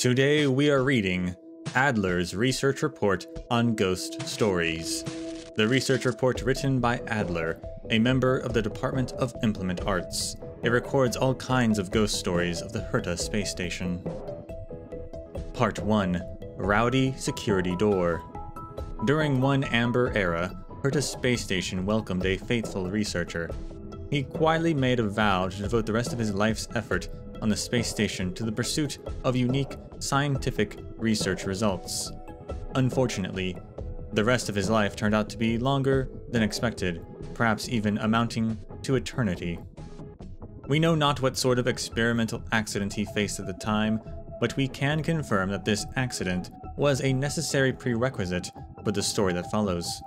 Today we are reading Adler's research report on ghost stories. The research report written by Adler, a member of the Department of Implement Arts. It records all kinds of ghost stories of the Herta space station. Part 1. Rowdy Security Door. During one amber era, Herta space station welcomed a faithful researcher. He quietly made a vow to devote the rest of his life's effort on the space station to the pursuit of unique scientific research results. Unfortunately, the rest of his life turned out to be longer than expected, perhaps even amounting to eternity. We know not what sort of experimental accident he faced at the time, but we can confirm that this accident was a necessary prerequisite for the story that follows.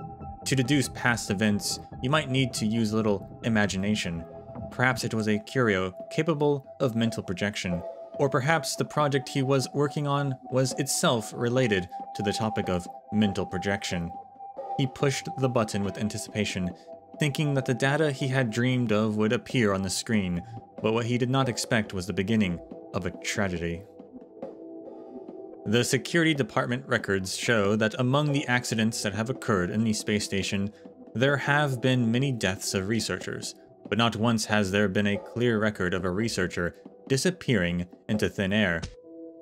To deduce past events, you might need to use a little imagination. Perhaps it was a curio capable of mental projection, or perhaps the project he was working on was itself related to the topic of mental projection. He pushed the button with anticipation, thinking that the data he had dreamed of would appear on the screen, but what he did not expect was the beginning of a tragedy. The security department records show that among the accidents that have occurred in the space station, there have been many deaths of researchers, but not once has there been a clear record of a researcher disappearing into thin air.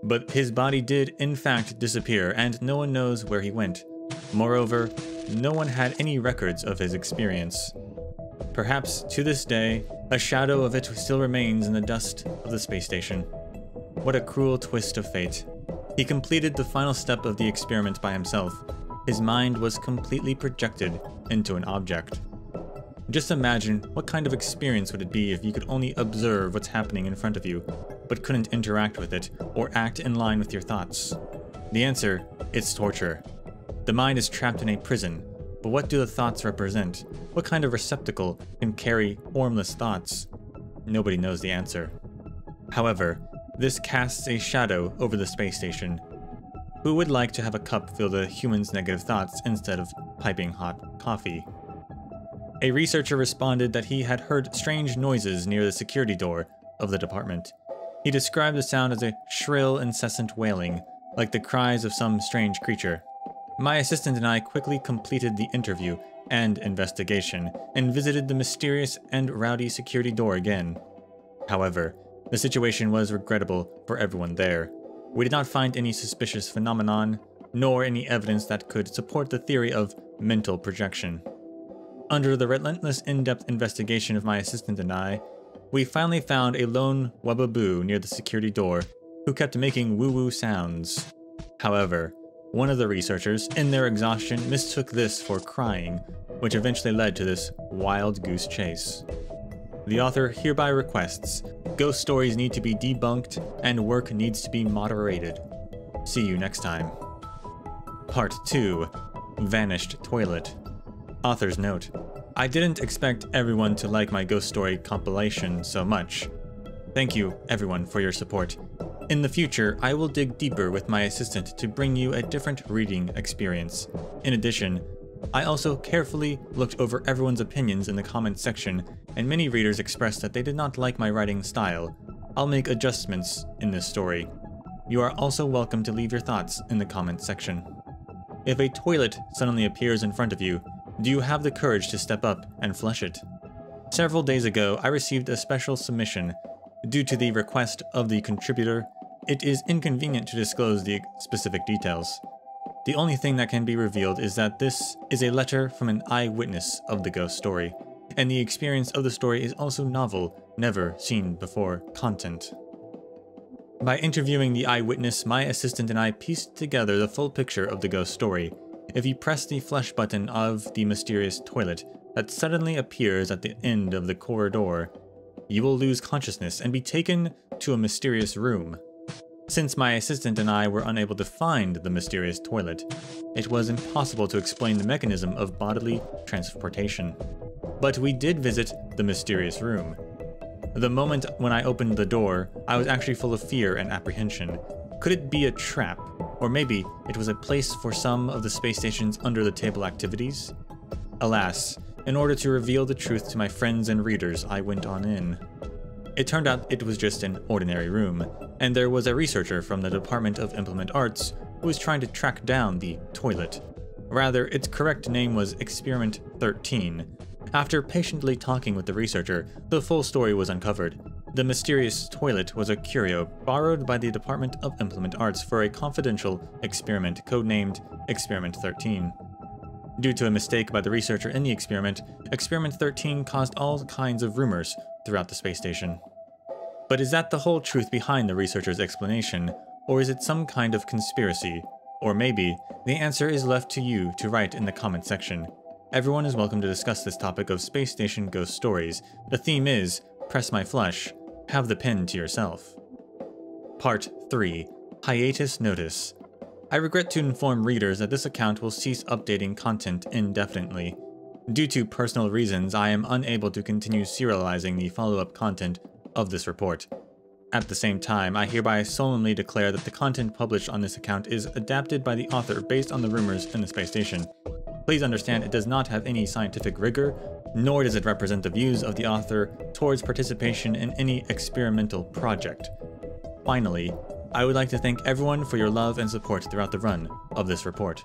But his body did in fact disappear, and no one knows where he went. Moreover, no one had any records of his experience. Perhaps to this day, a shadow of it still remains in the dust of the space station. What a cruel twist of fate. He completed the final step of the experiment by himself. His mind was completely projected into an object. Just imagine what kind of experience would it be if you could only observe what's happening in front of you, but couldn't interact with it or act in line with your thoughts. The answer is torture. The mind is trapped in a prison, but what do the thoughts represent? What kind of receptacle can carry formless thoughts? Nobody knows the answer. However, this casts a shadow over the space station. Who would like to have a cup filled with a human's negative thoughts instead of piping hot coffee? A researcher responded that he had heard strange noises near the security door of the department. He described the sound as a shrill, incessant wailing, like the cries of some strange creature. My assistant and I quickly completed the interview and investigation, and visited the mysterious and rowdy security door again. However, the situation was regrettable for everyone there. We did not find any suspicious phenomenon, nor any evidence that could support the theory of mental projection. Under the relentless in-depth investigation of my assistant and I, we finally found a lone wababoo near the security door who kept making woo-woo sounds. However, one of the researchers, in their exhaustion, mistook this for crying, which eventually led to this wild goose chase. The author hereby requests, ghost stories need to be debunked and work needs to be moderated. See you next time. Part 2. Vanished Toilet. Author's note. I didn't expect everyone to like my ghost story compilation so much. Thank you, everyone, for your support. In the future, I will dig deeper with my assistant to bring you a different reading experience. In addition, I also carefully looked over everyone's opinions in the comments section, and many readers expressed that they did not like my writing style. I'll make adjustments in this story. You are also welcome to leave your thoughts in the comments section. If a toilet suddenly appears in front of you, do you have the courage to step up and flush it? Several days ago, I received a special submission. Due to the request of the contributor, it is inconvenient to disclose the specific details. The only thing that can be revealed is that this is a letter from an eyewitness of the ghost story, and the experience of the story is also novel, never seen before content. By interviewing the eyewitness, my assistant and I pieced together the full picture of the ghost story. If you press the flush button of the mysterious toilet that suddenly appears at the end of the corridor, you will lose consciousness and be taken to a mysterious room. Since my assistant and I were unable to find the mysterious toilet, it was impossible to explain the mechanism of bodily transportation. But we did visit the mysterious room. The moment when I opened the door, I was actually full of fear and apprehension. Could it be a trap? Or maybe it was a place for some of the space station's under-the-table activities? Alas, in order to reveal the truth to my friends and readers, I went on in. It turned out it was just an ordinary room, and there was a researcher from the Department of Implement Arts who was trying to track down the toilet. Rather, its correct name was Experiment 13. After patiently talking with the researcher, the full story was uncovered. The mysterious toilet was a curio borrowed by the Department of Implement Arts for a confidential experiment codenamed Experiment 13. Due to a mistake by the researcher in the experiment, Experiment 13 caused all kinds of rumors throughout the space station. But is that the whole truth behind the researcher's explanation, or is it some kind of conspiracy? Or maybe, the answer is left to you to write in the comment section. Everyone is welcome to discuss this topic of space station ghost stories. The theme is, Press My Flesh, have the pen to yourself. Part 3. Hiatus Notice. I regret to inform readers that this account will cease updating content indefinitely. Due to personal reasons, I am unable to continue serializing the follow-up content of this report. At the same time, I hereby solemnly declare that the content published on this account is adapted by the author based on the rumors in the space station. Please understand it does not have any scientific rigor, nor does it represent the views of the author towards participation in any experimental project. Finally, I would like to thank everyone for your love and support throughout the run of this report.